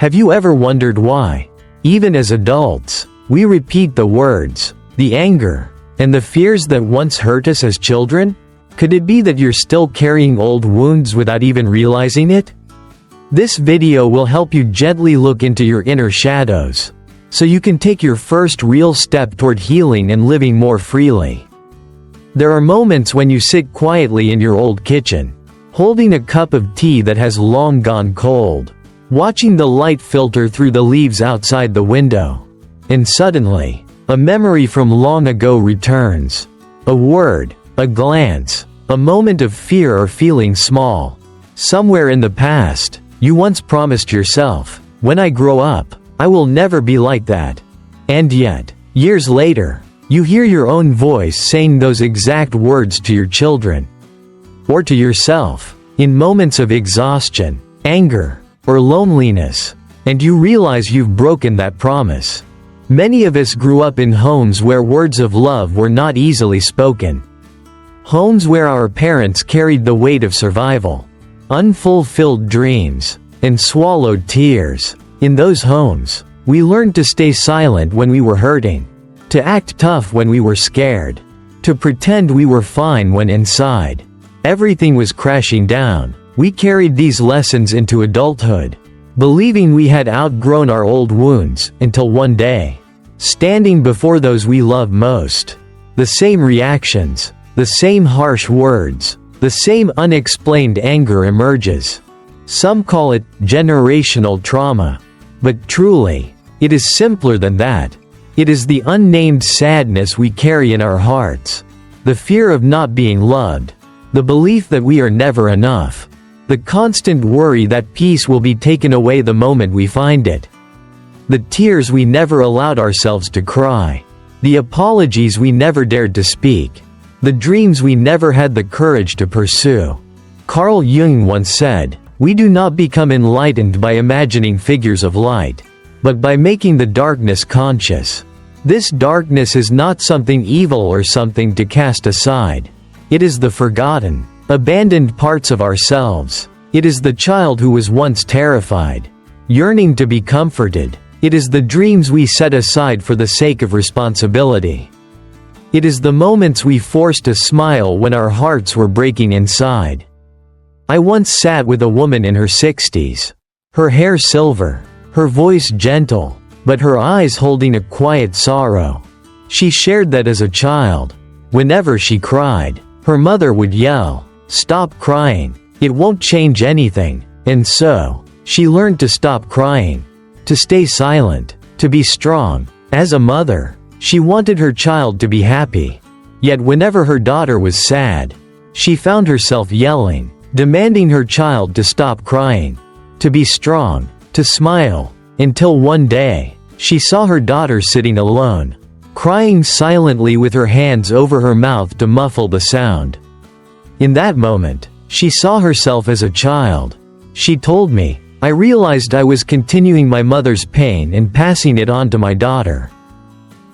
Have you ever wondered why, even as adults, we repeat the words, the anger, and the fears that once hurt us as children? Could it be that you're still carrying old wounds without even realizing it? This video will help you gently look into your inner shadows, so you can take your first real step toward healing and living more freely. There are moments when you sit quietly in your old kitchen, holding a cup of tea that has long gone cold, watching the light filter through the leaves outside the window, and suddenly, a memory from long ago returns. A word, a glance, a moment of fear or feeling small. Somewhere in the past, you once promised yourself, "When I grow up, I will never be like that." And yet, years later, you hear your own voice saying those exact words to your children, or to yourself, in moments of exhaustion, anger, or loneliness, and you realize you've broken that promise. Many of us grew up in homes where words of love were not easily spoken. Homes where our parents carried the weight of survival, unfulfilled dreams, and swallowed tears. In those homes, we learned to stay silent when we were hurting, to act tough when we were scared, to pretend we were fine when inside everything was crashing down. We carried these lessons into adulthood, believing we had outgrown our old wounds, until one day, standing before those we love most, the same reactions, the same harsh words, the same unexplained anger emerges. Some call it generational trauma, but truly, it is simpler than that. It is the unnamed sadness we carry in our hearts, the fear of not being loved, the belief that we are never enough, the constant worry that peace will be taken away the moment we find it, the tears we never allowed ourselves to cry, the apologies we never dared to speak, the dreams we never had the courage to pursue. Carl Jung once said, "We do not become enlightened by imagining figures of light, but by making the darkness conscious." This darkness is not something evil or something to cast aside. It is the forgotten, abandoned parts of ourselves. It is the child who was once terrified, yearning to be comforted. It is the dreams we set aside for the sake of responsibility. It is the moments we forced a smile when our hearts were breaking inside. I once sat with a woman in her 60s. Her hair silver, her voice gentle, but her eyes holding a quiet sorrow. She shared that as a child, whenever she cried, her mother would yell, "Stop crying, it won't change anything." And so, she learned to stop crying, to stay silent, to be strong. As a mother, she wanted her child to be happy. Yet whenever her daughter was sad, she found herself yelling, demanding her child to stop crying, to be strong, to smile, until one day, she saw her daughter sitting alone, crying silently with her hands over her mouth to muffle the sound. In that moment, she saw herself as a child. She told me, "I realized I was continuing my mother's pain and passing it on to my daughter."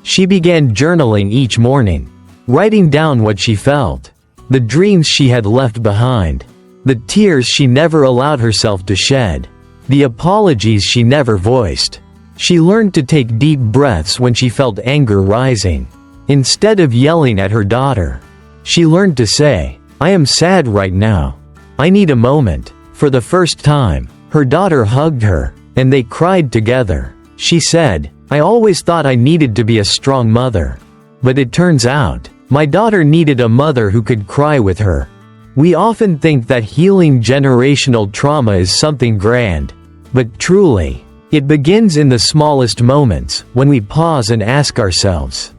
She began journaling each morning, writing down what she felt, the dreams she had left behind, the tears she never allowed herself to shed, the apologies she never voiced. She learned to take deep breaths when she felt anger rising. Instead of yelling at her daughter, she learned to say, "I am sad right now. I need a moment." For the first time, her daughter hugged her, and they cried together. She said, "I always thought I needed to be a strong mother. But it turns out, my daughter needed a mother who could cry with her." We often think that healing generational trauma is something grand. But truly, it begins in the smallest moments, when we pause and ask ourselves,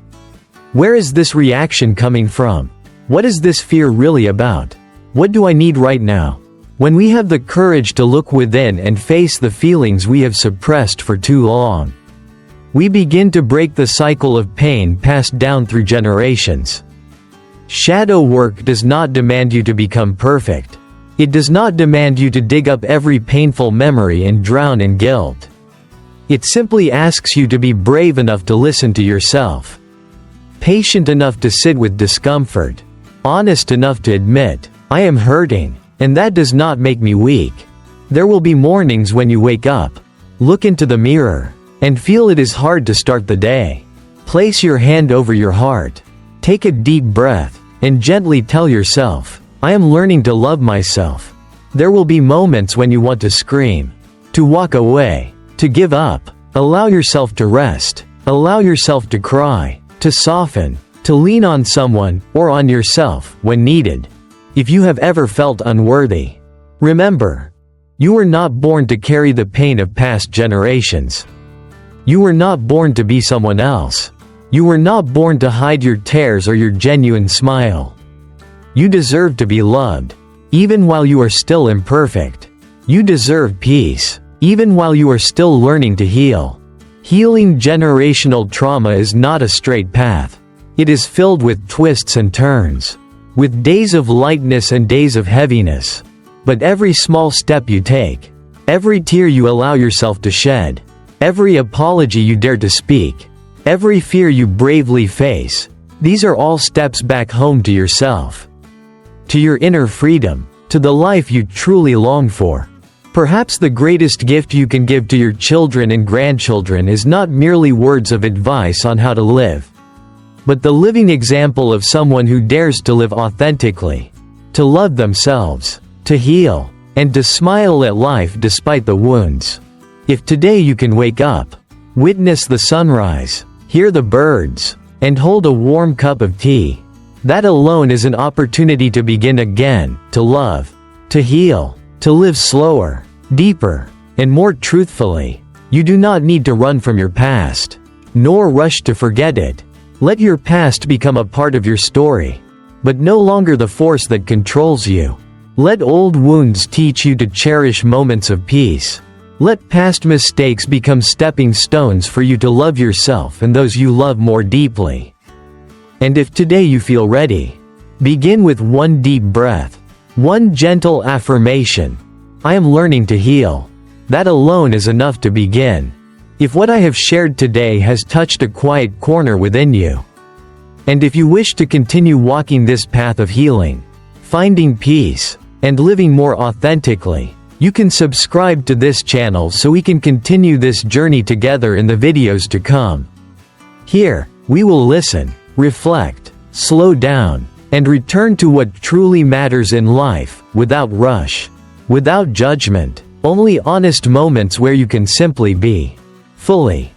where is this reaction coming from? What is this fear really about? What do I need right now? When we have the courage to look within and face the feelings we have suppressed for too long, we begin to break the cycle of pain passed down through generations. Shadow work does not demand you to become perfect. It does not demand you to dig up every painful memory and drown in guilt. It simply asks you to be brave enough to listen to yourself, patient enough to sit with discomfort, honest enough to admit, "I am hurting, and that does not make me weak." There will be mornings when you wake up, Look into the mirror and feel it is hard to start the day. Place your hand over your heart. Take a deep breath and gently tell yourself, I am learning to love myself. There will be moments when you want to scream, to walk away, to give up. Allow yourself to rest. Allow yourself to cry, to soften, to lean on someone or on yourself when needed. If you have ever felt unworthy, remember, you were not born to carry the pain of past generations. You were not born to be someone else. You were not born to hide your tears or your genuine smile. You deserve to be loved, even while you are still imperfect. You deserve peace, even while you are still learning to heal. Healing generational trauma is not a straight path. It is filled with twists and turns, with days of lightness and days of heaviness. But every small step you take, every tear you allow yourself to shed, every apology you dare to speak, every fear you bravely face, these are all steps back home to yourself, to your inner freedom, to the life you truly long for. Perhaps the greatest gift you can give to your children and grandchildren is not merely words of advice on how to live, but the living example of someone who dares to live authentically, to love themselves, to heal, and to smile at life despite the wounds. If today you can wake up, witness the sunrise, hear the birds, and hold a warm cup of tea, that alone is an opportunity to begin again, to love, to heal, to live slower, deeper, and more truthfully. You do not need to run from your past, nor rush to forget it. Let your past become a part of your story, but no longer the force that controls you. Let old wounds teach you to cherish moments of peace. Let past mistakes become stepping stones for you to love yourself and those you love more deeply. And if today you feel ready, begin with one deep breath, one gentle affirmation. I am learning to heal. That alone is enough to begin. If what I have shared today has touched a quiet corner within you, and if you wish to continue walking this path of healing, finding peace, and living more authentically, you can subscribe to this channel so we can continue this journey together in the videos to come. Here, we will listen, reflect, slow down, and return to what truly matters in life, without rush, without judgment, only honest moments where you can simply be fully